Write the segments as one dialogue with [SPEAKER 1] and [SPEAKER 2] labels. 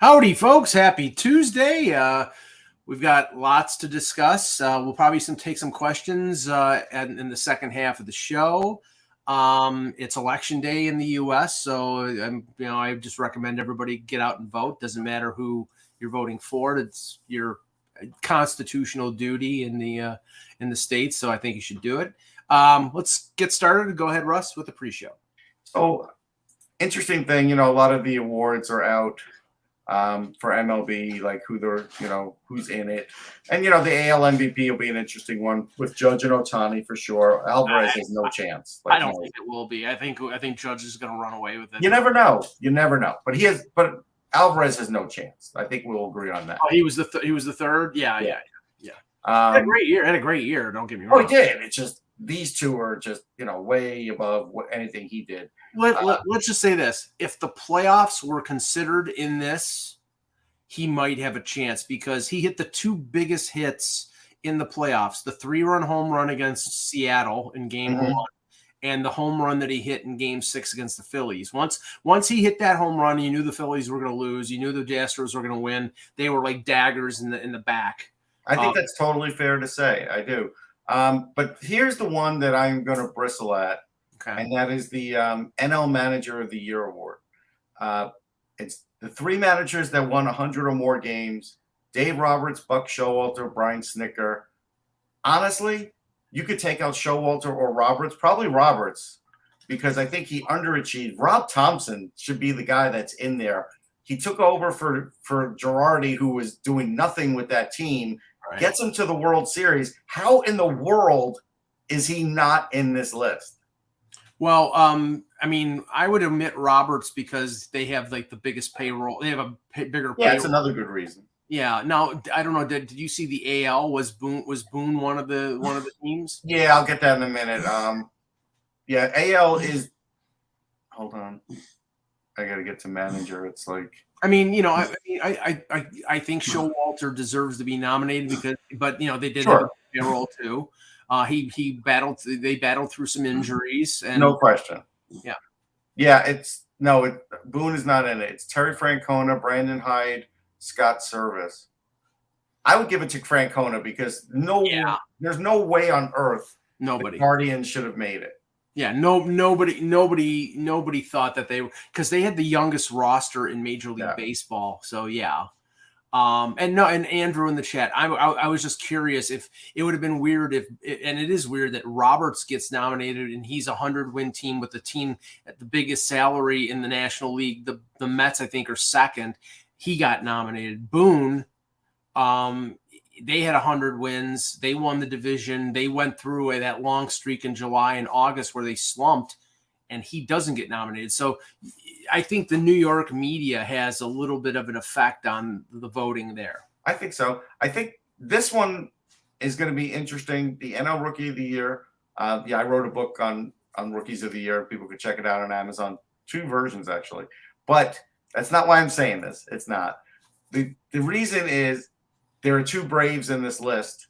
[SPEAKER 1] Howdy, folks. Happy Tuesday. We've got lots to discuss. We'll probably take some questions in the second half of the show. It's election day in the U.S., so I just recommend everybody get out and vote. Doesn't matter who you're voting for; it's your constitutional duty in the states. So I think you should do it. Let's get started. Go ahead, Russ, with the pre-show.
[SPEAKER 2] So, interesting thing, a lot of the awards are out for MLB, like who's in it. And, the AL MVP will be an interesting one with Judge and Ohtani for sure. Alvarez has no chance.
[SPEAKER 1] I don't think it will be. I think Judge is going to run away with it.
[SPEAKER 2] You never know. But Alvarez has no chance. I think we'll agree on that.
[SPEAKER 1] Oh, he was the third? Yeah. Had a great year. Don't get me wrong.
[SPEAKER 2] Oh, he did. It's just these two are just, way above anything he did.
[SPEAKER 1] Let's just say this. If the playoffs were considered in this, he might have a chance because he hit the two biggest hits in the playoffs, the 3-run home run against Seattle in game one and the home run that he hit in game 6 against the Phillies. Once he hit that home run, you knew the Phillies were going to lose. You knew the Astros were going to win. They were like daggers in the back.
[SPEAKER 2] I think that's totally fair to say. I do. But here's the one that I'm going to bristle at. Okay. And that is the NL Manager of the Year award. It's the three managers that won 100 or more games: Dave Roberts, Buck Showalter, Brian Snitker. Honestly, you could take out Showalter or Roberts, probably Roberts, because I think he underachieved. Rob Thompson should be the guy that's in there. He took over for Girardi, who was doing nothing with that team, gets him to the World Series. How in the world is he not in this list?
[SPEAKER 1] Well, I would admit Roberts because they have like the biggest payroll. They have a bigger payroll.
[SPEAKER 2] Yeah, that's another good reason.
[SPEAKER 1] Yeah. Now, I don't know. Did you see the AL? Was Boone one of the teams?
[SPEAKER 2] Yeah, I'll get that in a minute. Yeah, AL is. Hold on, I got to get to manager. It's like.
[SPEAKER 1] I think Showalter deserves to be nominated but they did have a payroll too. They battled through some injuries and
[SPEAKER 2] no question.
[SPEAKER 1] Yeah.
[SPEAKER 2] Boone is not in it. It's Terry Francona, Brandon Hyde, Scott Service. I would give it to Francona because there's no way on earth the Guardians should have made it.
[SPEAKER 1] Yeah, nobody thought that they were, because they had the youngest roster in Major League Baseball. So yeah. And Andrew in the chat, I was just curious if it would have been weird and it is weird that Roberts gets nominated and he's a 100-win team with the team at the biggest salary in the National League. The Mets, I think, are second. He got nominated. Boone, they had 100 wins. They won the division. They went through that long streak in July and August where they slumped, and he doesn't get nominated. So I think the New York media has a little bit of an effect on the voting there.
[SPEAKER 2] I think so. I think this one is going to be interesting. The NL Rookie of the Year. I wrote a book on Rookies of the Year. People could check it out on Amazon. 2 versions, actually. But that's not why I'm saying this. It's not. The reason is there are 2 Braves in this list.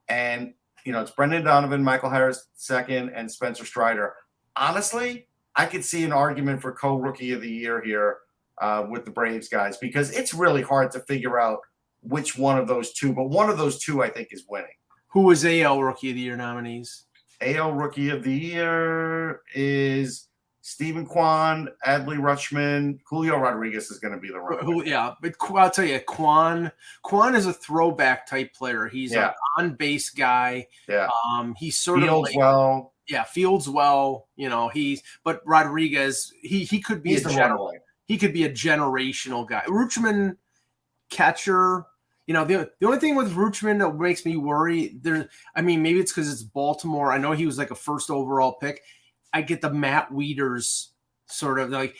[SPEAKER 2] And, it's Brendan Donovan, Michael Harris second, and Spencer Strider. Honestly, I could see an argument for co-rookie of the year here with the Braves guys because it's really hard to figure out which one of those 2. But one of those 2, I think, is winning.
[SPEAKER 1] Who was AL Rookie of the Year nominees?
[SPEAKER 2] AL Rookie of the Year is Stephen Kwan, Adley Rutschman. Julio Rodriguez is going to be the runner.
[SPEAKER 1] Yeah, but I'll tell you, Kwan is a throwback type player. He's an on-base guy.
[SPEAKER 2] Yeah.
[SPEAKER 1] He's sort
[SPEAKER 2] Fields
[SPEAKER 1] of
[SPEAKER 2] well.
[SPEAKER 1] Yeah, Fields well. But Rodriguez, he could be he could be a generational guy. Rutschman, catcher. The only thing with Rutschman that makes me worry maybe it's because it's Baltimore. I know he was like a first overall pick. I get the Matt Wieters sort of like,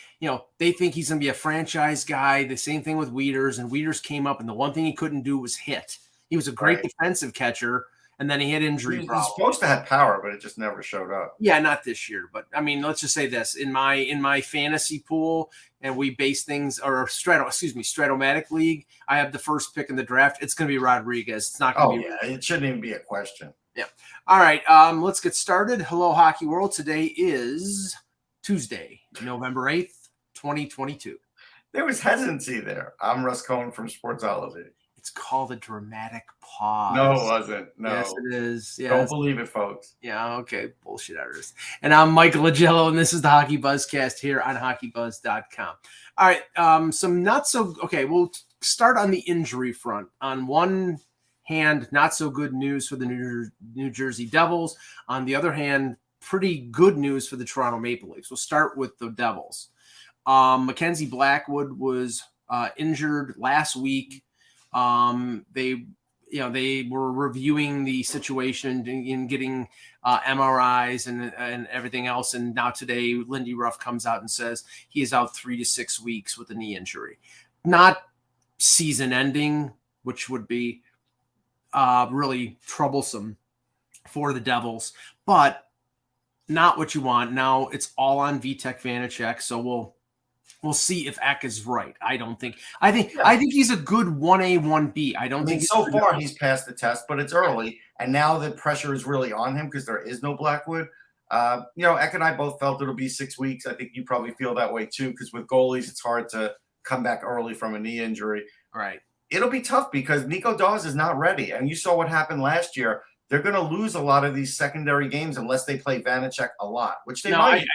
[SPEAKER 1] they think he's going to be a franchise guy. The same thing with Wieters, and Wieters came up, and the one thing he couldn't do was hit. He was a great defensive catcher, and then he had injury problems.
[SPEAKER 2] He's supposed to have power, but it just never showed up.
[SPEAKER 1] Yeah, not this year. But, let's just say this. In my fantasy pool, and we base things, or Stratomatic League, I have the first pick in the draft. It's going to be Rodriguez. It's not going to be.
[SPEAKER 2] It shouldn't even be a question.
[SPEAKER 1] Yeah. All right. Let's get started. Hello, Hockey World. Today is Tuesday, November 8th, 2022.
[SPEAKER 2] There was hesitancy there. I'm Russ Cohen from Sportsology.
[SPEAKER 1] It's called a dramatic pause.
[SPEAKER 2] No, it wasn't. No.
[SPEAKER 1] Yes, it is. Yes.
[SPEAKER 2] Don't believe it, folks.
[SPEAKER 1] Yeah, okay. Bullshit artist. And I'm Michael Agello, and this is the Hockey Buzzcast here on HockeyBuzz.com. All right, some not so – okay, we'll start on the injury front. On one hand, not so good news for the New Jersey Devils. On the other hand, pretty good news for the Toronto Maple Leafs. We'll start with the Devils. Mackenzie Blackwood was injured last week. They were reviewing the situation in getting MRIs and everything else. And now today, Lindy Ruff comes out and says he is out 3 to 6 weeks with a knee injury. Not season ending, which would be really troublesome for the Devils, but not what you want. Now it's all on Vitek Vanacek. So we'll see if Eck is right. I think he's a good 1A, 1B. I think
[SPEAKER 2] so far he's passed the test, but it's early, and now the pressure is really on him because there is no Blackwood. Eck and I both felt it'll be 6 weeks. I think you probably feel that way too, because with goalies, it's hard to come back early from a knee injury.
[SPEAKER 1] Right.
[SPEAKER 2] It'll be tough because Nico Daws is not ready, and you saw what happened last year. They're going to lose a lot of these secondary games unless they play Vanacek a lot, which they might.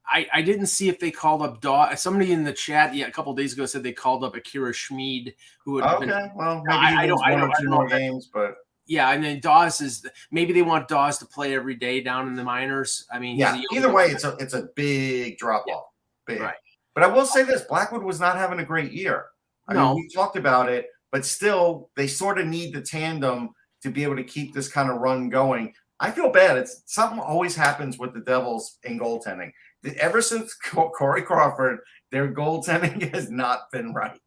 [SPEAKER 1] I didn't see if they called up Daws. Somebody in the chat, a couple of days ago said they called up Akira Schmid, who had been.
[SPEAKER 2] Well, maybe he wins one or two more games, but
[SPEAKER 1] yeah, and then Daws is maybe they want Daws to play every day down in the minors. I mean,
[SPEAKER 2] either way, it's a big drop off, big. Right. But I will say this: Blackwood was not having a great year. I mean, we talked about it, but still, they sort of need the tandem to be able to keep this kind of run going. I feel bad. It's something always happens with the Devils in goaltending. Ever since Corey Crawford, their goaltending has not been right.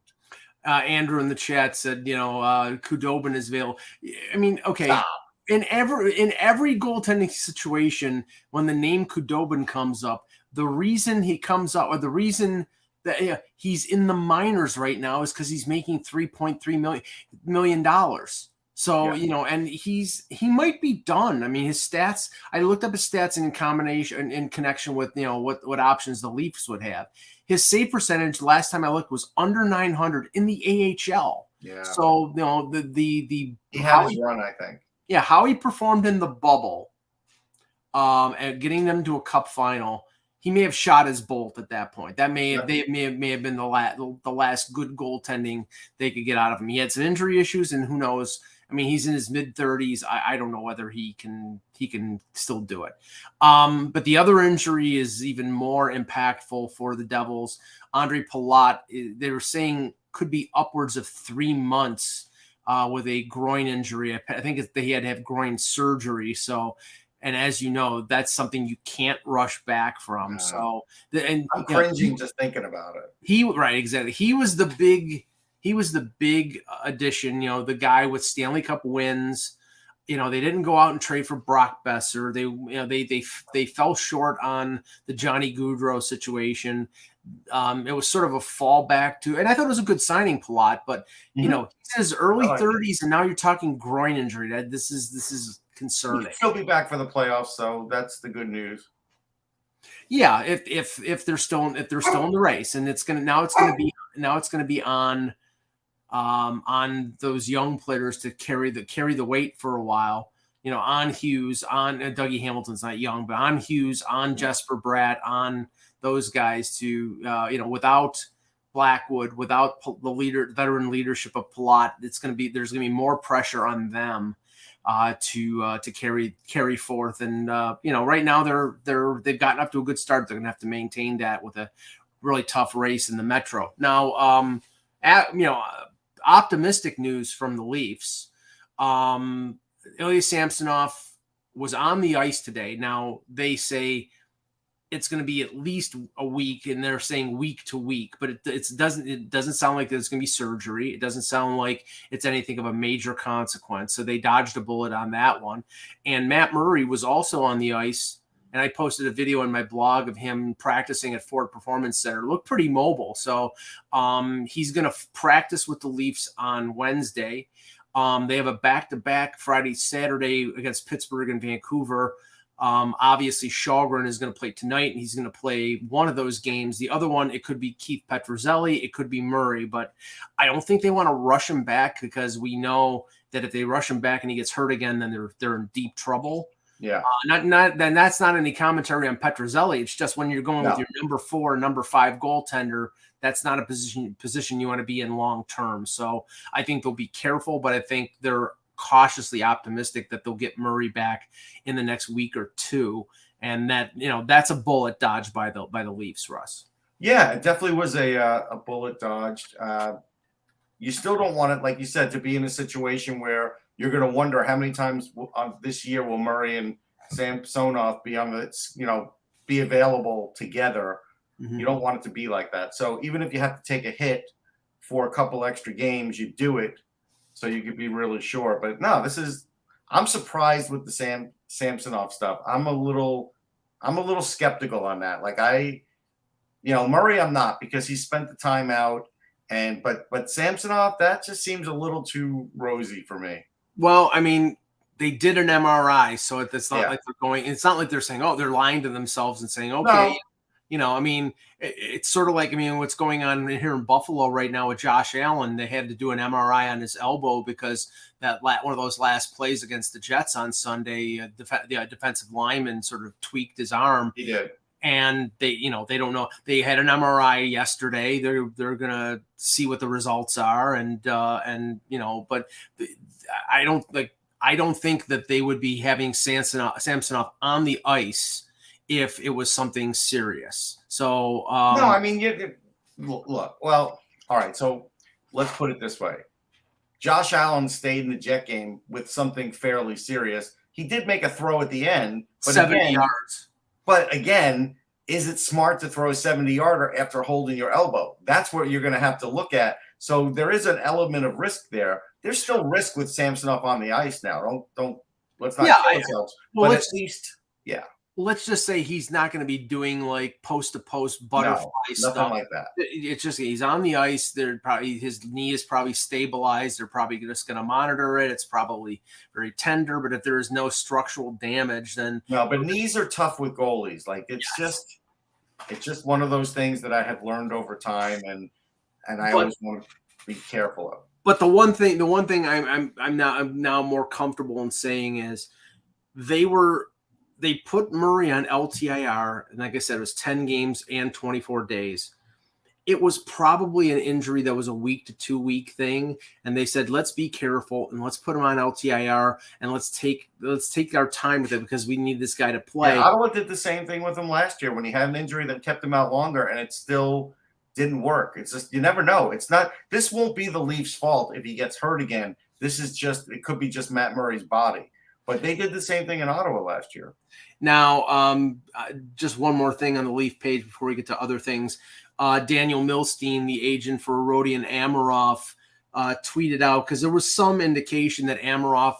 [SPEAKER 1] Andrew in the chat said, Khudobin is available. I mean, okay. Stop. In every goaltending situation, when the name Khudobin comes up, the reason he comes up, or the reason that he's in the minors right now, is because he's making $3.3 million. So, and he might be done. I mean, his stats, I looked up his stats in connection with, what options the Leafs would have. His save percentage last time I looked was under 900 in the AHL.
[SPEAKER 2] Yeah.
[SPEAKER 1] So, he
[SPEAKER 2] had his run, I think.
[SPEAKER 1] Yeah. How he performed in the bubble, and getting them to a cup final, he may have shot his bolt at that point. That may have been the last good goaltending they could get out of him. He had some injury issues, and who knows. I mean, he's in his mid-30s. I don't know whether he can still do it. But the other injury is even more impactful for the Devils. Andre Palat, they were saying, could be upwards of 3 months with a groin injury. I think they had to have groin surgery. So, and as you know, that's something you can't rush back from. So, and
[SPEAKER 2] I'm cringing just thinking about it.
[SPEAKER 1] Exactly. He was the big addition, the guy with Stanley Cup wins. They didn't go out and trade for Brock Besser. They fell short on the Johnny Gaudreau situation. It was sort of a fallback to, and I thought it was a good signing, Palat, but he's in his early 30s, and now you're talking groin injury. This is concerning.
[SPEAKER 2] He'll be back for the playoffs, so that's the good news.
[SPEAKER 1] Yeah, if they're still in the race, and it's gonna be on those young players to carry the weight for a while. On Hughes, on Dougie Hamilton's not young, but on Hughes, on Jesper Bratt, on those guys to without Blackwood, without the veteran leadership of Palat, there's going to be more pressure on them to carry forth. And right now they've gotten up to a good start. They're going to have to maintain that with a really tough race in the Metro. Now, optimistic news from the Leafs. Ilya Samsonov was on the ice today. Now they say it's going to be at least a week, and they're saying week to week, but it doesn't sound like there's going to be surgery. It doesn't sound like it's anything of a major consequence. So they dodged a bullet on that one. And Matt Murray was also on the ice, and I posted a video on my blog of him practicing at Ford Performance Center. Looked pretty mobile. So he's going to practice with the Leafs on Wednesday. They have a back-to-back Friday, Saturday against Pittsburgh and Vancouver. Obviously, Shalgren is going to play tonight, and he's going to play one of those games. The other one, it could be Keith Petruzzelli, it could be Murray, but I don't think they want to rush him back because we know that if they rush him back and he gets hurt again, then they're in deep trouble.
[SPEAKER 2] Yeah.
[SPEAKER 1] Then that's not any commentary on Petruzzelli. It's just when you're going with your number 4, number 5 goaltender, that's not a position you want to be in long term. So I think they'll be careful, but I think they're cautiously optimistic that they'll get Murray back in the next week or two, and that that's a bullet dodged by the Leafs, Russ. Yeah,
[SPEAKER 2] it definitely was a bullet dodged. You still don't want it, like you said, to be in a situation where you're going to wonder how many times this year will Murray and Samsonov be on the be available together. Mm-hmm. You don't want it to be like that. So even if you have to take a hit for a couple extra games, you do it so you could be really sure. But no, I'm surprised with the Samsonov stuff. I'm a little skeptical on that. Like Murray, I'm not, because he spent the time out, but Samsonov, that just seems a little too rosy for me.
[SPEAKER 1] Well, I mean, they did an MRI, so it's not like they're going. It's not like they're saying, "Oh, they're lying to themselves and saying, okay." No. I mean, it's sort of like, what's going on here in Buffalo right now with Josh Allen. They had to do an MRI on his elbow because one of those last plays against the Jets on Sunday, the defensive lineman sort of tweaked his arm.
[SPEAKER 2] He did.
[SPEAKER 1] And they don't know. They had an MRI yesterday. They're gonna see what the results are, but I don't think that they would be having Samsonov on the ice if it was something serious. So
[SPEAKER 2] no, I mean, look. Well, all right. So let's put it this way: Josh Allen stayed in the Jet game with something fairly serious. He did make a throw at the end, but
[SPEAKER 1] 70 yards.
[SPEAKER 2] But again, is it smart to throw a 70-yarder after holding your elbow? That's what you're going to have to look at. So there is an element of risk there. There's still risk with Samsonov on the ice now. Let's not kill ourselves. Well, but at least,
[SPEAKER 1] let's just say he's not going to be doing like post-to-post butterfly stuff.
[SPEAKER 2] Nothing like that.
[SPEAKER 1] It's just he's on the ice. His knee is probably stabilized. They're probably just going to monitor it. It's probably very tender, but if there is no structural damage, then
[SPEAKER 2] no. But knees are tough with goalies. Like it's just one of those things that I have learned over time, and I always want to be careful of.
[SPEAKER 1] But the one thing I'm now more comfortable in saying is they put Murray on LTIR, and like I said, it was 10 games and 24 days. It was probably an injury that was a week to 2 week thing, and they said, let's be careful and let's put him on LTIR and let's take our time with it because we need this guy to play.
[SPEAKER 2] Yeah, Ottawa did the same thing with him last year when he had an injury that kept him out longer, and it still didn't work. It's just, you never know. This won't be the Leafs' fault if he gets hurt again. It could be just Matt Murray's body. But they did the same thing in Ottawa last year.
[SPEAKER 1] Now, just one more thing on the Leaf page before we get to other things. Daniel Milstein, the agent for Rodion Amirov, tweeted out, because there was some indication that Amirov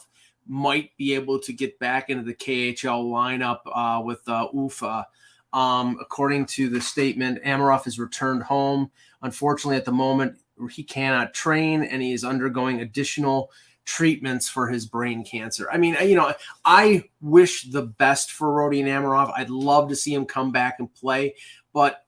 [SPEAKER 1] might be able to get back into the KHL lineup with Ufa. According to the statement, Amirov has returned home. Unfortunately, at the moment, he cannot train, and he is undergoing additional treatments for his brain cancer. I mean, I wish the best for Rodion Amirov. I'd love to see him come back and play, but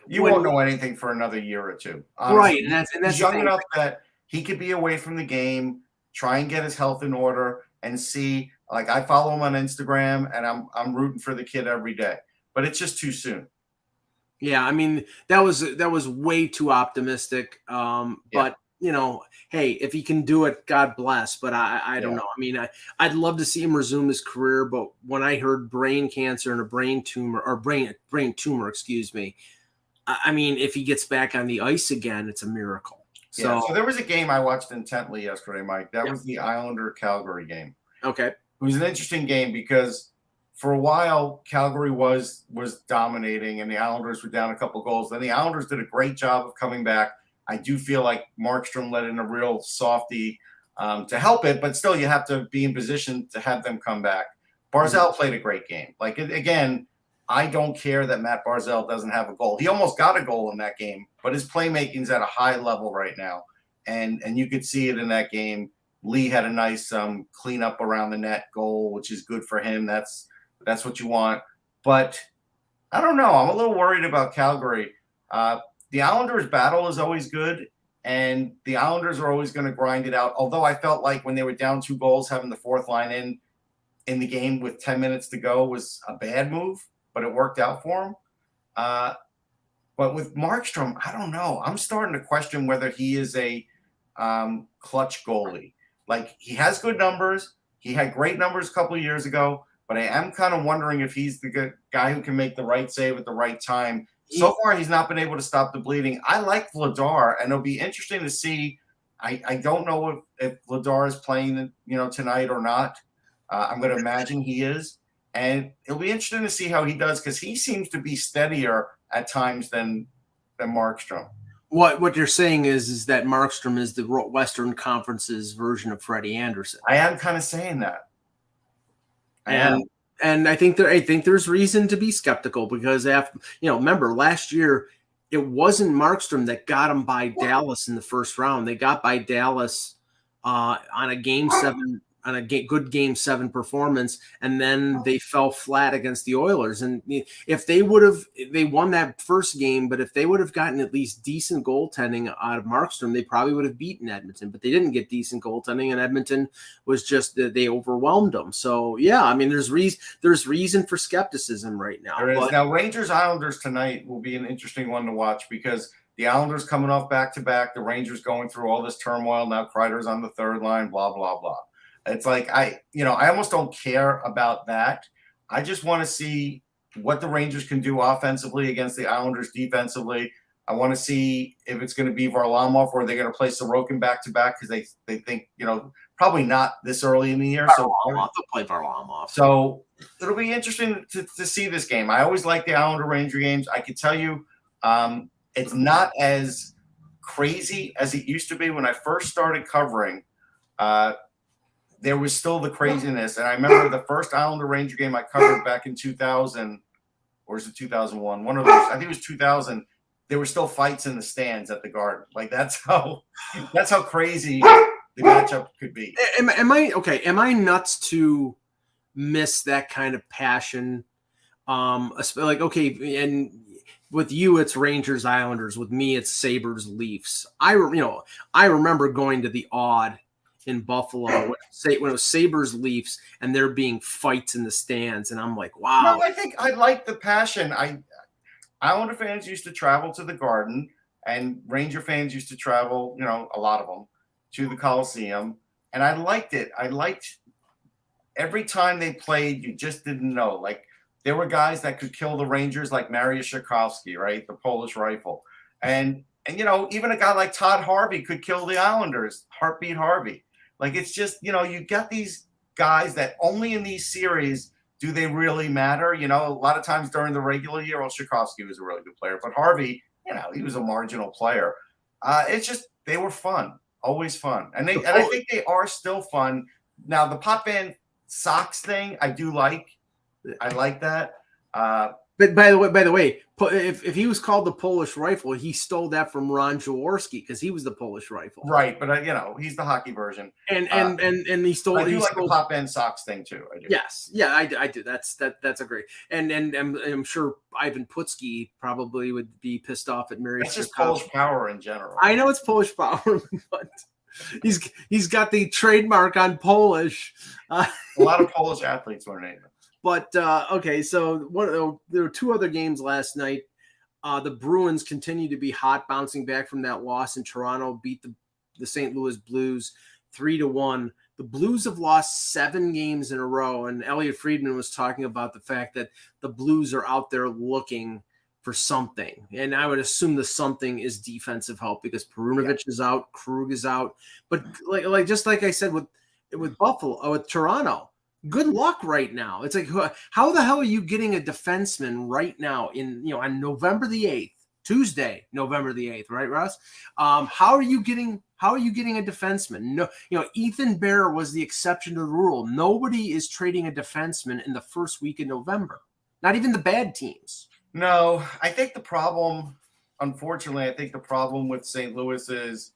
[SPEAKER 2] you won't know anything for another year or two.
[SPEAKER 1] Honestly. Right, and that's
[SPEAKER 2] he's young enough that he could be away from the game, try and get his health in order, and see. Like, I follow him on Instagram, and I'm rooting for the kid every day. But it's just too soon.
[SPEAKER 1] Yeah, I mean, that was way too optimistic. But hey, if he can do it, God bless. But I don't know. I mean, I'd love to see him resume his career. But when I heard brain cancer and a brain tumor, excuse me, I mean, if he gets back on the ice again, it's a miracle.
[SPEAKER 2] So there was a game I watched intently yesterday, Mike. That was the Islander-Calgary game.
[SPEAKER 1] Okay.
[SPEAKER 2] It was an interesting game because for a while, Calgary was dominating, and the Islanders were down a couple goals. Then the Islanders did a great job of coming back. I do feel like Markstrom let in a real softie to help it, but still you have to be in position to have them come back. Barzal played a great game. Like, again, I don't care that Matt Barzal doesn't have a goal. He almost got a goal in that game, but his playmaking's at a high level right now, and you could see it in that game. Lee had a nice cleanup around the net goal, which is good for him. That's That's what you want. But I don't know. I'm a little worried about Calgary. The Islanders' battle is always good, and the Islanders are always going to grind it out. Although I felt like when they were down 2 goals, having the fourth line in the game with 10 minutes to go was a bad move, but it worked out for them. But with Markstrom, I don't know. I'm starting to question whether he is a clutch goalie. Like, he has good numbers. He had great numbers a couple of years ago, but I am kind of wondering if he's the good guy who can make the right save at the right time. So far, he's not been able to stop the bleeding. I like Vladar, and it'll be interesting to see. I don't know if Vladar is playing, tonight or not. I'm going to imagine he is. And it'll be interesting to see how he does, because he seems to be steadier at times than Markstrom.
[SPEAKER 1] What you're saying is that Markstrom is the Western Conference's version of Freddie Anderson.
[SPEAKER 2] I am kind of saying that.
[SPEAKER 1] And I think there's reason to be skeptical, because remember last year it wasn't Markstrom that got him by Dallas in the first round. They got by Dallas on a game 7. On a good game 7 performance, and then they fell flat against the Oilers. And if they won that first game, but if they would have gotten at least decent goaltending out of Markstrom, they probably would have beaten Edmonton. But they didn't get decent goaltending, and Edmonton was just they overwhelmed them. So yeah, I mean, there's reason for skepticism right now.
[SPEAKER 2] There is. Now, Rangers Islanders tonight will be an interesting one to watch, because the Islanders coming off back-to-back, the Rangers going through all this turmoil. Now Kreider's on the third line, blah blah blah. It's like I almost don't care about that. I just want to see what the Rangers can do offensively against the Islanders defensively. I want to see if it's going to be Varlamov, or they're going to play Sorokin back-to-back, because they think, probably not this early in the year. So
[SPEAKER 1] they'll play Varlamov.
[SPEAKER 2] So it'll be interesting to see this game. I always like the Islander-Ranger games. I can tell you it's not as crazy as it used to be when I first started covering. There was still the craziness. And I remember the first Islander Ranger game I covered back in 2000, or is it 2001? One of those, I think it was 2000. There were still fights in the stands at the Garden. Like, that's how crazy the matchup could be.
[SPEAKER 1] Am I nuts to miss that kind of passion? And with you, it's Rangers Islanders. With me, it's Sabres Leafs. I remember going to the Odd in Buffalo when it was Sabres Leafs, and there being fights in the stands, and I'm like, wow.
[SPEAKER 2] No, I think I like the passion. Islander fans used to travel to the Garden, and Ranger fans used to travel, a lot of them, to the Coliseum, and I liked it. I liked every time they played. You just didn't know. Like, there were guys that could kill the Rangers, like Mariusz Czerkowski, right, the Polish rifle, and even a guy like Todd Harvey could kill the Islanders, Heartbeat Harvey. Like, it's just, you got these guys that only in these series do they really matter. A lot of times during the regular year, Czerkowski was a really good player, but Harvey, he was a marginal player. It's just, they were fun, always fun. And I think they are still fun. Now, the Pop Van Socks thing, I do like. I like that.
[SPEAKER 1] But by the way, if he was called the Polish Rifle, he stole that from Ron Jaworski, because he was the Polish Rifle.
[SPEAKER 2] Right, but he's the hockey version.
[SPEAKER 1] And he stole.
[SPEAKER 2] I do like the Pop Van Socks thing too. I do.
[SPEAKER 1] Yes, yeah, I do. That's a great. And I'm sure Ivan Putski probably would be pissed off at Mary.
[SPEAKER 2] It's just Polish power in general.
[SPEAKER 1] I know it's Polish power, but he's got the trademark on Polish.
[SPEAKER 2] A lot of Polish athletes were named.
[SPEAKER 1] But okay, so there were 2 other games last night. The Bruins continue to be hot, bouncing back from that loss in Toronto, beat the St. Louis Blues 3-1. The Blues have lost 7 games in a row, and Elliot Friedman was talking about the fact that the Blues are out there looking for something. And I would assume the something is defensive help, because Perunovic is out, Krug is out. But just like I said with Buffalo, with Toronto, good luck right now. It's like, how the hell are you getting a defenseman right now on November the 8th, Tuesday, November the 8th, right, Russ? How are you getting a defenseman? No, Ethan Bear was the exception to the rule. Nobody is trading a defenseman in the first week of November. Not even the bad teams.
[SPEAKER 2] No, I think the problem, unfortunately, with St. Louis is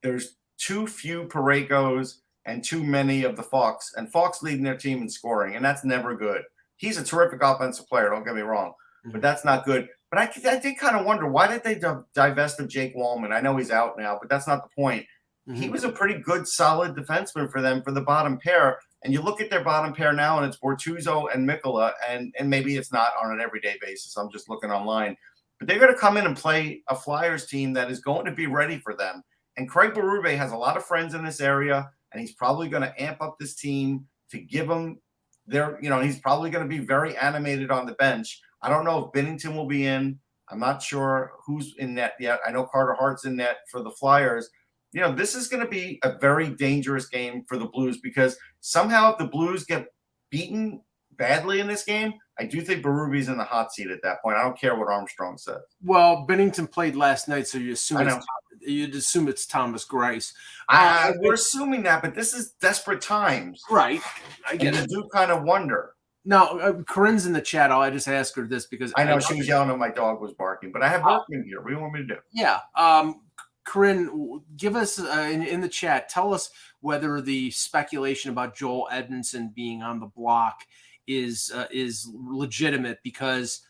[SPEAKER 2] there's too few Parekos and too many of the Fox, and Fox leading their team in scoring, and that's never good. He's a terrific offensive player, don't get me wrong, but that's not good. But I did kind of wonder, why did they divest of Jake Wallman? I know he's out now, but that's not the point. He was a pretty good, solid defenseman for them for the bottom pair. And you look at their bottom pair now, and it's Bortuzzo and Mikkola, and maybe it's not on an everyday basis. I'm just looking online. But they're going to come in and play a Flyers team that is going to be ready for them. And Craig Berube has a lot of friends in this area, and he's probably going to amp up this team to give them their, he's probably going to be very animated on the bench. I don't know if Binnington will be in. I'm not sure who's in net yet. I know Carter Hart's in net for the Flyers. This is going to be a very dangerous game for the Blues, because somehow if the Blues get beaten badly in this game, I do think Berube's in the hot seat at that point. I don't care what Armstrong says.
[SPEAKER 1] Well, Binnington played last night, so you'd assume it's Thomas Greiss.
[SPEAKER 2] We're assuming that, but this is desperate times.
[SPEAKER 1] Right. I get it.
[SPEAKER 2] You do kind of wonder.
[SPEAKER 1] Now, Corinne's in the chat. I just ask her this because
[SPEAKER 2] I know she was yelling at my dog was barking, but I have workmen here. What do you want me to do?
[SPEAKER 1] Yeah. Corinne, give us in the chat, tell us whether the speculation about Joel Edmondson being on the block is legitimate, because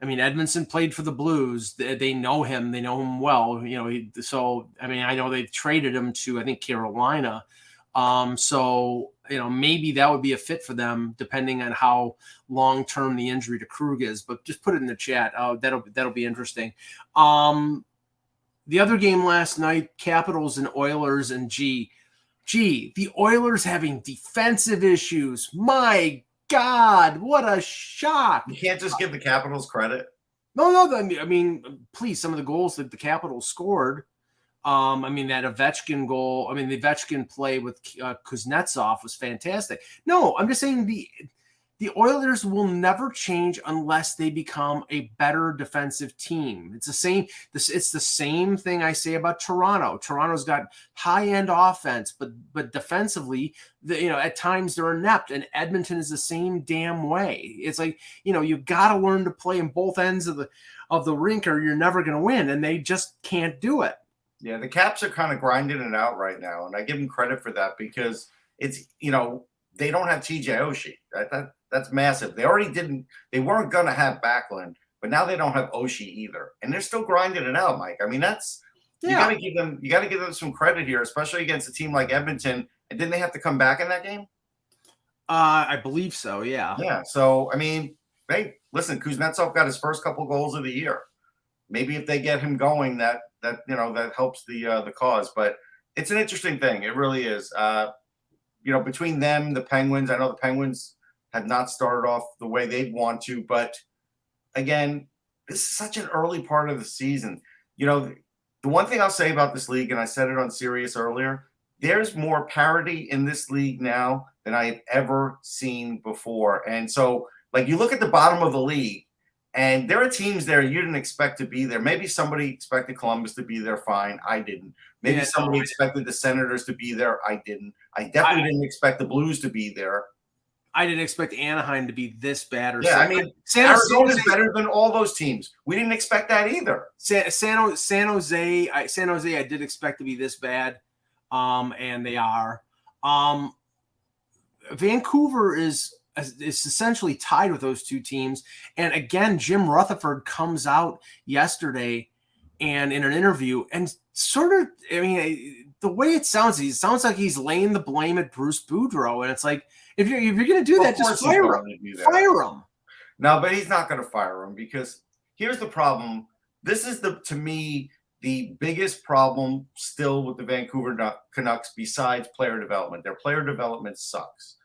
[SPEAKER 1] Edmondson played for the Blues. They know him. They know him well. I know they've traded him to, I think, Carolina. Maybe that would be a fit for them, depending on how long term the injury to Krug is. But just put it in the chat. That'll be interesting. The other game last night, Capitals and Oilers, and the Oilers having defensive issues. My God, what a shock.
[SPEAKER 2] You can't just give the Capitals credit.
[SPEAKER 1] No. Please, some of the goals that the Capitals scored. That Ovechkin goal, the Ovechkin play with Kuznetsov was fantastic. No, I'm just saying the Oilers will never change unless they become a better defensive team. It's the same thing I say about Toronto. Toronto's got high-end offense, but defensively, at times they're inept, and Edmonton is the same damn way. It's like, you got to learn to play in both ends of the rink, or you're never going to win, and they just can't do it.
[SPEAKER 2] Yeah, the Caps are kind of grinding it out right now, and I give them credit for that, because it's, they don't have TJ Oshie. That's massive. They weren't going to have Backlund, but now they don't have Oshie either. And they're still grinding it out, Mike. You got to give them some credit here, especially against a team like Edmonton. And didn't they have to come back in that game?
[SPEAKER 1] I believe so, yeah.
[SPEAKER 2] Yeah. So, hey, listen, Kuznetsov got his first couple goals of the year. Maybe if they get him going, that helps the cause. But it's an interesting thing. It really is. Between them, the Penguins, I know the Penguins have not started off the way they'd want to, but again, this is such an early part of the season. The one thing I'll say about this league, and I said it on Sirius earlier, there's more parity in this league now than I've ever seen before. And so, you look at the bottom of the league, and there are teams there you didn't expect to be there. Maybe somebody expected Columbus to be there. Fine. I didn't. Maybe somebody expected the Senators to be there. I didn't. I definitely didn't expect the Blues to be there.
[SPEAKER 1] I didn't expect Anaheim to be this bad.
[SPEAKER 2] Arizona's better than all those teams. We didn't expect that either.
[SPEAKER 1] San Jose, I did expect to be this bad, and they are. Vancouver is essentially tied with those two teams. And again, Jim Rutherford comes out yesterday and in an interview and sort of, the way it sounds like he's laying the blame at Bruce Boudreau. And it's like, if you're going to do that, just fire him.
[SPEAKER 2] No, but he's not going to fire him, because here's the problem. This is to me, the biggest problem still with the Vancouver Canucks besides player development. Their player development sucks.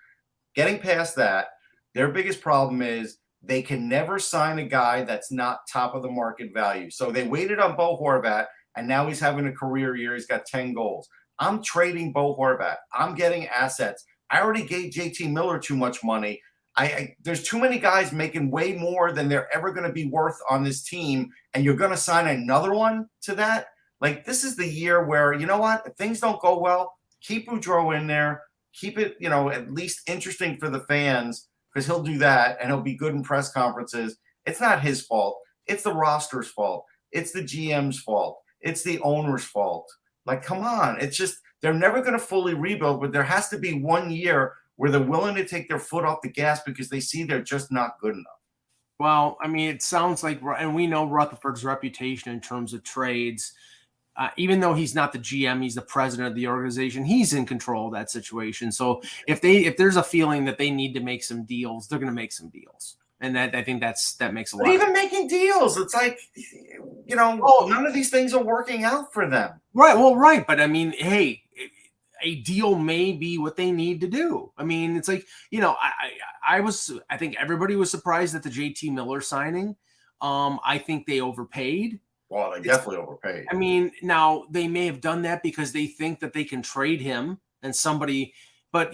[SPEAKER 2] Getting past that, their biggest problem is they can never sign a guy that's not top of the market value. So they waited on Bo Horvat, and now he's having a career year. He's got 10 goals. I'm trading Bo Horvat. I'm getting assets. I already gave JT Miller too much money. There's too many guys making way more than they're ever going to be worth on this team, and you're going to sign another one to that? This is the year where, you know what? If things don't go well, keep Boudreau in there. Keep it, at least interesting for the fans, because he'll do that, and he'll be good in press conferences. It's not his fault. It's the roster's fault. It's the GM's fault. It's the owner's fault. Come on. It's just they're never going to fully rebuild, but there has to be 1 year where they're willing to take their foot off the gas because they see they're just not good enough.
[SPEAKER 1] Well, I mean, it sounds like, and we know Rutherford's reputation in terms of trades. Even though he's not the GM, he's the president of the organization. He's in control of that situation. So if there's a feeling that they need to make some deals, they're going to make some deals, and I think that makes a lot.
[SPEAKER 2] But even making deals, it's like, none of these things are working out for them.
[SPEAKER 1] Right. Well, right, but I mean, hey, a deal may be what they need to do. I mean, it's like, I think everybody was surprised at the JT Miller signing. I think they overpaid.
[SPEAKER 2] Well, they definitely overpaid.
[SPEAKER 1] I mean, now they may have done that because they think that they can trade him and somebody, but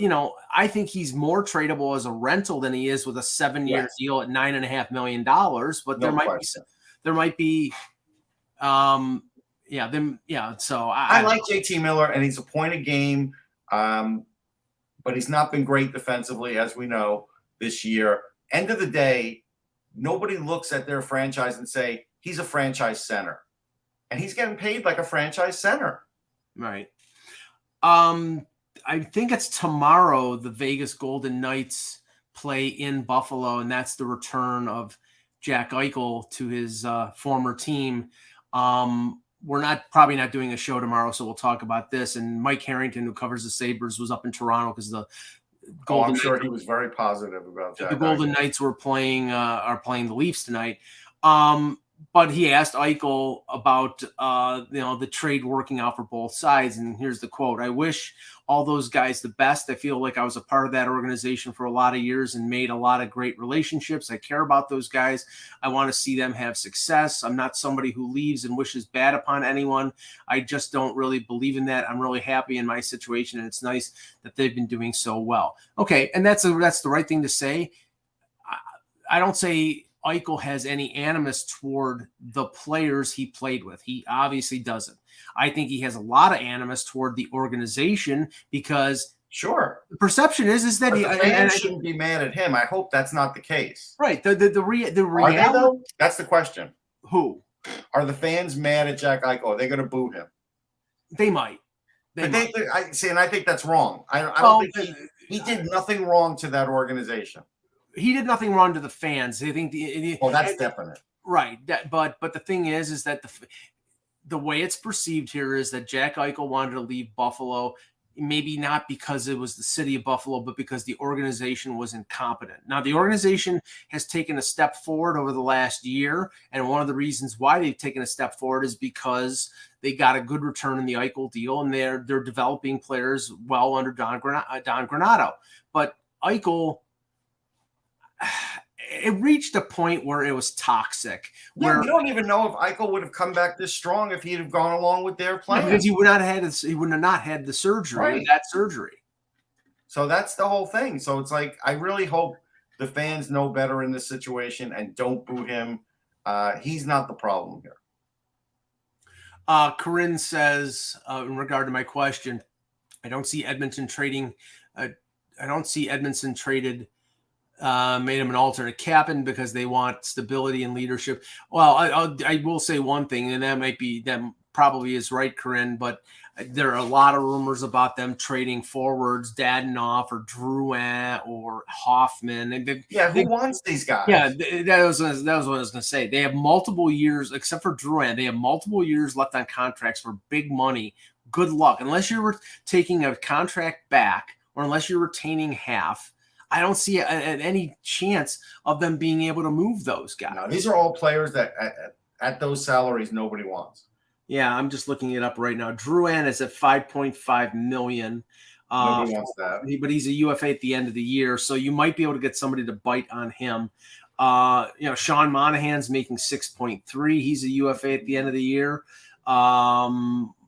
[SPEAKER 1] I think he's more tradable as a rental than he is with a 7-year deal at $9.5 million. But there might be, So
[SPEAKER 2] I like JT Miller, and he's a point a game, but he's not been great defensively, as we know this year. End of the day, nobody looks at their franchise and say, he's a franchise center, and he's getting paid like a franchise center.
[SPEAKER 1] Right. I think it's tomorrow the Vegas Golden Knights play in Buffalo, and that's the return of Jack Eichel to his former team. We're probably not doing a show tomorrow, so we'll talk about this. And Mike Harrington, who covers the Sabres, was up in Toronto because the
[SPEAKER 2] Golden Knights, he was very positive about that.
[SPEAKER 1] The Golden Knights are playing the Leafs tonight. But he asked Eichel about the trade working out for both sides, and here's the quote: "I wish all those guys the best. I feel like I was a part of that organization for a lot of years and made a lot of great relationships. I care about those guys. I want to see them have success. I'm not somebody who leaves and wishes bad upon anyone. I just don't really believe in that. I'm really happy in my situation, and it's nice that they've been doing so well." Okay, and that's the right thing to say. I don't say Eichel has any animus toward the players he played with. He obviously doesn't. I think he has a lot of animus toward the organization because the perception is that
[SPEAKER 2] the fans shouldn't be mad at him. I hope that's not the case.
[SPEAKER 1] Right. The reality.
[SPEAKER 2] Are they, though? That's the question.
[SPEAKER 1] Who
[SPEAKER 2] are the fans mad at Jack Eichel? Are they going to boo him?
[SPEAKER 1] They might.
[SPEAKER 2] And I think that's wrong. I don't think he did nothing wrong to that organization.
[SPEAKER 1] He did nothing wrong to the fans. I think
[SPEAKER 2] that's definite.
[SPEAKER 1] Right. But the thing is that the way it's perceived here is that Jack Eichel wanted to leave Buffalo, maybe not because it was the city of Buffalo, but because the organization was incompetent. Now, the organization has taken a step forward over the last year, and one of the reasons why they've taken a step forward is because they got a good return in the Eichel deal, and they're developing players well under Don Granato. But Eichel, it reached a point where it was toxic.
[SPEAKER 2] We don't even know if Eichel would have come back this strong if he'd have gone along with their plan.
[SPEAKER 1] Because he would not have had the surgery, that surgery.
[SPEAKER 2] So that's the whole thing. So it's like, I really hope the fans know better in this situation and don't boo him. He's not the problem here.
[SPEAKER 1] Corinne says, in regard to my question, I don't see Edmonton trading. I don't see Edmonton traded. Made him an alternate captain because they want stability and leadership. Well, I will say one thing, and that probably is right, Corinne, but there are a lot of rumors about them trading forwards, Dadonov or Drouin or Hoffman.
[SPEAKER 2] Who wants these guys?
[SPEAKER 1] Yeah, that was what I was going to say. They have multiple years, except for Drouin, they have multiple years left on contracts for big money. Good luck. Unless you're taking a contract back or unless you're retaining half, I don't see any chance of them being able to move those guys.
[SPEAKER 2] No, these are all players that at those salaries nobody wants.
[SPEAKER 1] Yeah, I'm just looking it up right now. Drouin is at $5.5 million.
[SPEAKER 2] Nobody wants that.
[SPEAKER 1] But he's a UFA at the end of the year, so you might be able to get somebody to bite on him. Sean Monahan's making 6.3. He's a UFA at the end of the year.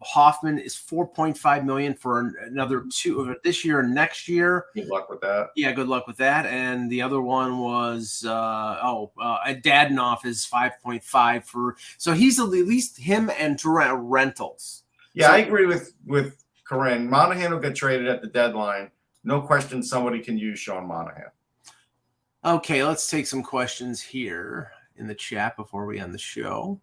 [SPEAKER 1] Hoffman is $4.5 million for another 2 this year and next year.
[SPEAKER 2] Good luck with that.
[SPEAKER 1] Yeah, good luck with that. And the other one was Dadonov is 5.5 for. So he's at least him and Durant rentals.
[SPEAKER 2] Yeah, so, I agree with Corinne. Monahan will get traded at the deadline. No question, somebody can use Sean Monahan.
[SPEAKER 1] Okay, let's take some questions here in the chat before we end the show.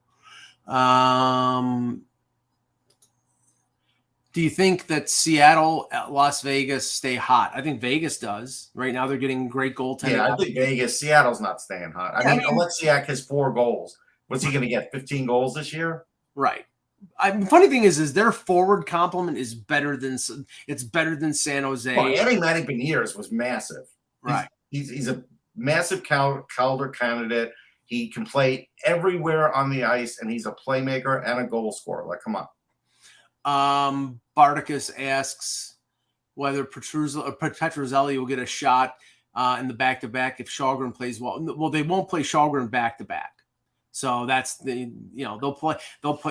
[SPEAKER 1] Do you think that Seattle, Las Vegas stay hot? I think Vegas does. Right now they're getting great goaltending.
[SPEAKER 2] Yeah, I think Vegas, Seattle's not staying hot. I mean, Alexiak has 4 goals. What's he going to get, 15 goals this year?
[SPEAKER 1] Right. Funny thing is their forward complement is better than San Jose.
[SPEAKER 2] Well, adding Manny Beniers was massive.
[SPEAKER 1] Right.
[SPEAKER 2] He's a massive Calder candidate. He can play everywhere on the ice, and he's a playmaker and a goal scorer. Like, come on.
[SPEAKER 1] Bardicus asks whether Petruzzelli will get a shot in the back-to-back if Shalgren plays well. Well, they won't play Shalgren back-to-back. So that's they'll play.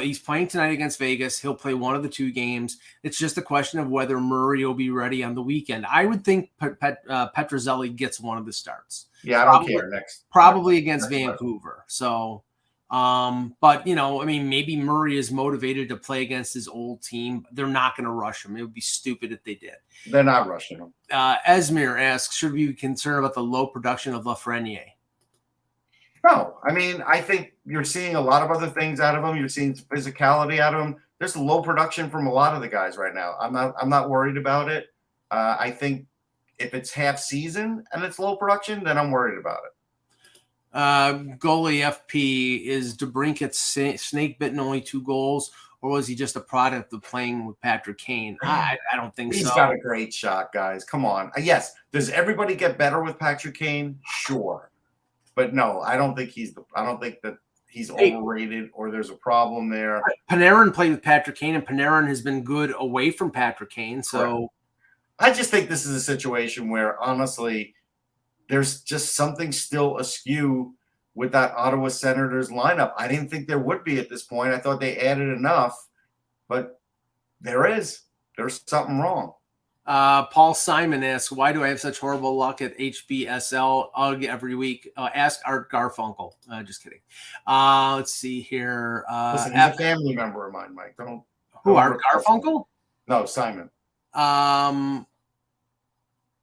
[SPEAKER 1] He's playing tonight against Vegas. He'll play one of the 2 games. It's just a question of whether Murray will be ready on the weekend. I would think Petruzzelli gets one of the starts.
[SPEAKER 2] Yeah, I don't care.
[SPEAKER 1] Probably against Vancouver. So, but I mean, maybe Murray is motivated to play against his old team. They're not going to rush him. It would be stupid if they did.
[SPEAKER 2] They're not rushing him.
[SPEAKER 1] Esmir asks, should we be concerned about the low production of Lafreniere?
[SPEAKER 2] No, I mean, I think you're seeing a lot of other things out of him. You're seeing physicality out of him. There's low production from a lot of the guys right now. I'm not worried about it. I think if it's half season and it's low production, then I'm worried about it.
[SPEAKER 1] Goalie FP, is DeBrincat snake bitten only 2 goals, or was he just a product of playing with Patrick Kane? I don't think so.
[SPEAKER 2] He's got a great shot, guys. Come on. Yes. Does everybody get better with Patrick Kane? Sure. But no, I don't think that he's overrated or there's a problem there.
[SPEAKER 1] Panarin played with Patrick Kane, and Panarin has been good away from Patrick Kane. So
[SPEAKER 2] I just think this is a situation where, honestly, there's just something still askew with that Ottawa Senators lineup. I didn't think there would be at this point. I thought they added enough, but there's something wrong.
[SPEAKER 1] Paul Simon asks, why do I have such horrible luck at HBSL UG every week? Ask Art Garfunkel. Just kidding. Let's see here.
[SPEAKER 2] Listen, he's a family member of mine, Mike.
[SPEAKER 1] Art Garfunkel?
[SPEAKER 2] No, Simon.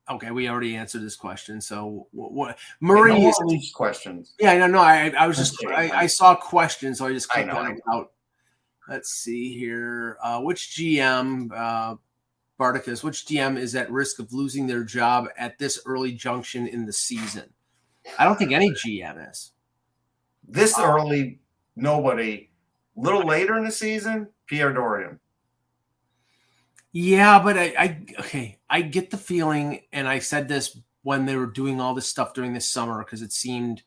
[SPEAKER 1] Okay, we already answered this question. So what Murray is
[SPEAKER 2] these questions.
[SPEAKER 1] Yeah, no. I was just I saw questions, so I just clicked on it out. Let's see here. Which GM Bardicus, which GM is at risk of losing their job at this early junction in the season? I don't think any GM is.
[SPEAKER 2] This early, nobody. A little later in the season, Pierre Dorian.
[SPEAKER 1] Yeah, but I get the feeling, and I said this when they were doing all this stuff during the summer because it seemed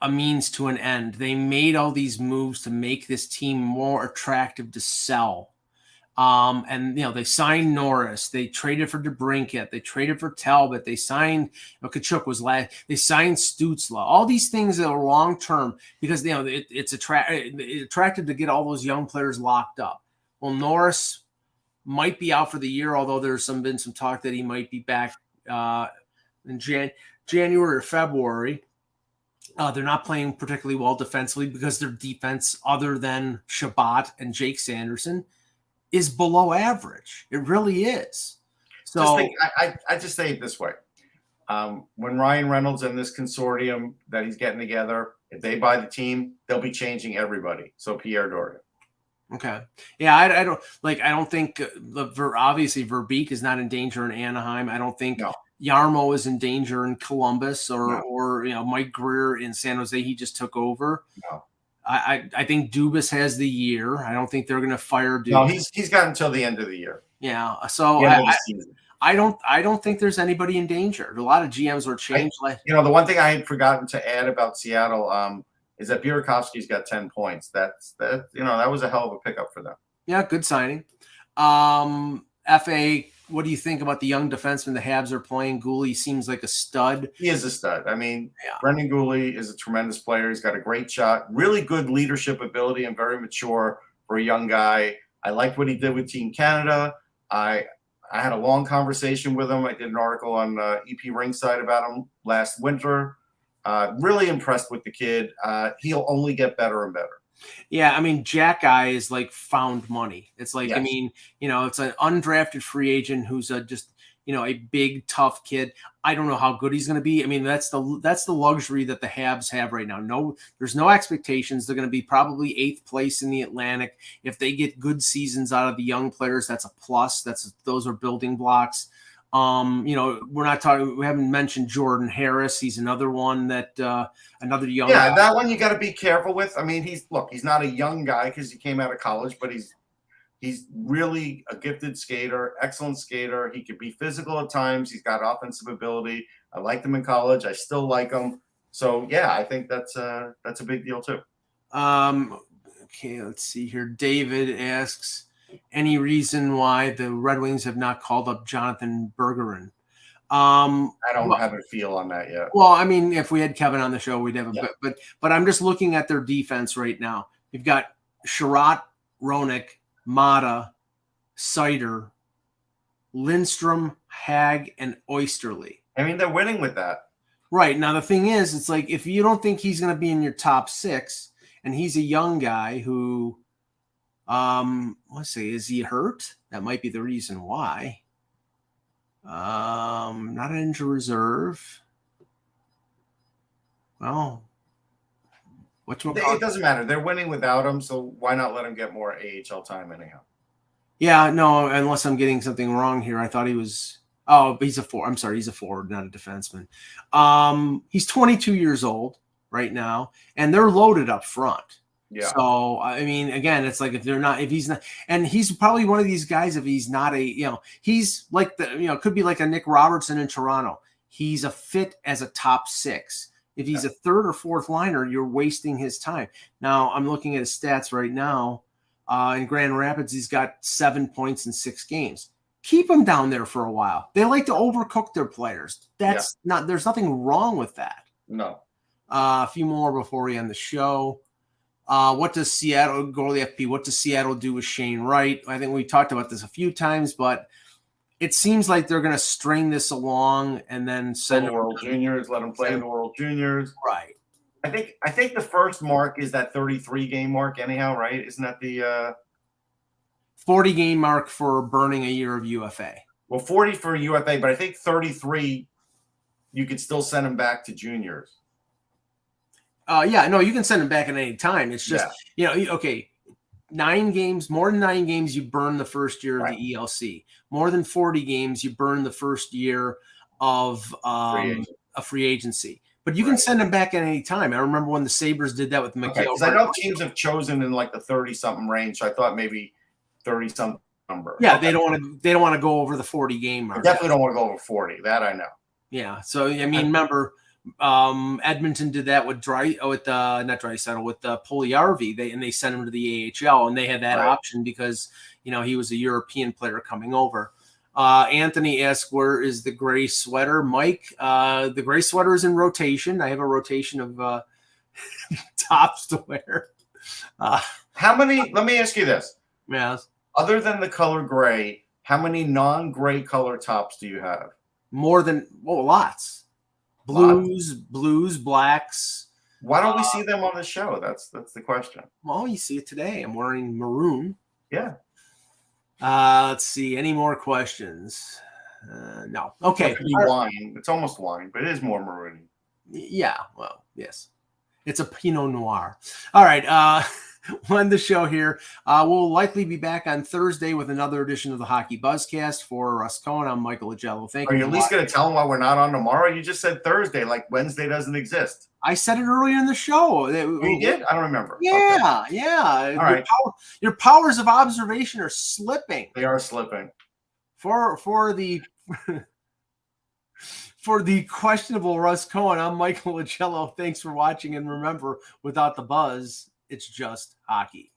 [SPEAKER 1] a means to an end. They made all these moves to make this team more attractive to sell. And they signed Norris, they traded for DeBrincat, they traded for Talbot, they signed Kachuk was last, they signed Stützle. All these things that are long term because it's attractive to get all those young players locked up. Well, Norris might be out for the year, although there's been some talk that he might be back in January or February. They're not playing particularly well defensively because their defense, other than Shabbat and Jake Sanderson, is below average. It really is. So
[SPEAKER 2] I just say it this way. When Ryan Reynolds and this consortium that he's getting together, if they buy the team, they'll be changing everybody. So Pierre Dorian.
[SPEAKER 1] Okay. Yeah, I don't think obviously Verbeek is not in danger in Anaheim. I don't think Yarmo is in danger in Columbus or Mike Greer in San Jose. He just took over.
[SPEAKER 2] No.
[SPEAKER 1] I think Dubas has the year. I don't think they're going to fire Dubas.
[SPEAKER 2] No, he's got until the end of the year.
[SPEAKER 1] Yeah. So I don't think there's anybody in danger. A lot of GMs were changed.
[SPEAKER 2] The one thing I had forgotten to add about Seattle is that Burakovsky's got 10 points. That was a hell of a pickup for them.
[SPEAKER 1] Yeah, good signing. FA, what do you think about the young defenseman the Habs are playing? Gooley seems like a stud.
[SPEAKER 2] He is a stud. I mean, Brendan Gooley is a tremendous player. He's got a great shot, really good leadership ability, and very mature for a young guy. I liked what he did with Team Canada. I had a long conversation with him. I did an article on EP Ringside about him last winter. Really impressed with the kid. He'll only get better and better.
[SPEAKER 1] Yeah, I mean, Jack Guy is like found money. It's like, yes. I mean, it's an undrafted free agent who's a big tough kid. I don't know how good he's going to be. I mean, that's the luxury that the Habs have right now. No, there's no expectations. They're going to be probably 8th place in the Atlantic. If they get good seasons out of the young players, that's a plus. Those are building blocks. We're not talking. We haven't mentioned Jordan Harris. He's another one that another young.
[SPEAKER 2] Yeah, that one you got to be careful with. I mean, he's not a young guy because he came out of college, but he's really a gifted skater, excellent skater. He could be physical at times. He's got offensive ability. I liked him in college. I still like him. So yeah, I think that's a big deal too.
[SPEAKER 1] Okay, let's see here. David asks, any reason why the Red Wings have not called up Jonathan Bergeron?
[SPEAKER 2] I don't have a feel on that yet.
[SPEAKER 1] Well, I mean, if we had Kevin on the show, we'd have a bit. But I'm just looking at their defense right now. You've got Sherratt, Roenick, Mata, Seider, Lindstrom, Hag, and Oysterley.
[SPEAKER 2] I mean, they're winning with that.
[SPEAKER 1] Right. Now, the thing is, it's like if you don't think he's going to be in your top 6, and he's a young guy who, let's see, is he hurt? That might be the reason why. Not an injury reserve. Well,
[SPEAKER 2] it doesn't matter. They're winning without him, so why not let him get more AHL time anyhow?
[SPEAKER 1] Yeah, no, unless I'm getting something wrong here. I thought he was. Oh, but he's a forward. I'm sorry, he's a forward, not a defenseman. He's 22 years old right now, and they're loaded up front.
[SPEAKER 2] Yeah.
[SPEAKER 1] So I mean, again, it's like if he's not, and he's probably one of these guys. If he's not he's like could be like a Nick Robertson in Toronto. He's a fit as a top 6. If he's a 3rd or 4th liner, you're wasting his time. Now I'm looking at his stats right now. In Grand Rapids, he's got 7 points in 6 games. Keep him down there for a while. They like to overcook their players. There's nothing wrong with that.
[SPEAKER 2] No.
[SPEAKER 1] A few more before we end the show. What does Seattle do with Shane Wright? I think we talked about this a few times, but it seems like they're going to string this along and then send
[SPEAKER 2] the World Juniors, let them play in the World Juniors.
[SPEAKER 1] Right.
[SPEAKER 2] I think the first mark is that 33 game mark anyhow, right? Isn't that the
[SPEAKER 1] 40 game mark for burning a year of UFA?
[SPEAKER 2] Well, 40 for UFA, but I think 33 you could still send them back to juniors.
[SPEAKER 1] You can send them back at any time. It's just, okay, 9 games, more than 9 games, you burn the first year of the ELC. More than 40 games, you burn the first year of a free agency. But you can send them back at any time. I remember when the Sabres did that with McHale.
[SPEAKER 2] Because I know teams have chosen in like the 30-something range, so I thought maybe 30-something number.
[SPEAKER 1] Yeah, they don't want to go over the 40 game mark.
[SPEAKER 2] I definitely don't want to go over 40. That I know.
[SPEAKER 1] Yeah. So I mean, remember, Edmonton did that with Puljujärvi. They sent him to the AHL, and they had that option because he was a European player coming over. Anthony asked, where is the gray sweater? Mike, the gray sweater is in rotation. I have a rotation of tops to wear.
[SPEAKER 2] How many? Let me ask you this.
[SPEAKER 1] Yes.
[SPEAKER 2] Other than the color gray, how many non-gray color tops do you have?
[SPEAKER 1] More than lots. Blues, blacks.
[SPEAKER 2] Why don't we see them on the show? That's the question.
[SPEAKER 1] Well, you see it today. I'm wearing maroon.
[SPEAKER 2] Yeah.
[SPEAKER 1] Let's see. Any more questions? No. Okay.
[SPEAKER 2] Wine. It's almost wine, but it is more maroon.
[SPEAKER 1] Yeah. Well, yes. It's a Pinot Noir. All right. We'll end the show here. We'll likely be back on Thursday with another edition of the Hockey Buzzcast. For Russ Cohen, I'm Michael Agello. Thank you.
[SPEAKER 2] Are you at least going to tell them why we're not on tomorrow? You just said Thursday, like Wednesday doesn't exist.
[SPEAKER 1] I said it earlier in the show.
[SPEAKER 2] You did? I don't remember.
[SPEAKER 1] Yeah,
[SPEAKER 2] okay.
[SPEAKER 1] Yeah.
[SPEAKER 2] All right.
[SPEAKER 1] Your powers of observation are slipping.
[SPEAKER 2] They are slipping.
[SPEAKER 1] For the for the questionable Russ Cohen, I'm Michael Agello. Thanks for watching, and remember, without the buzz, it's just hockey.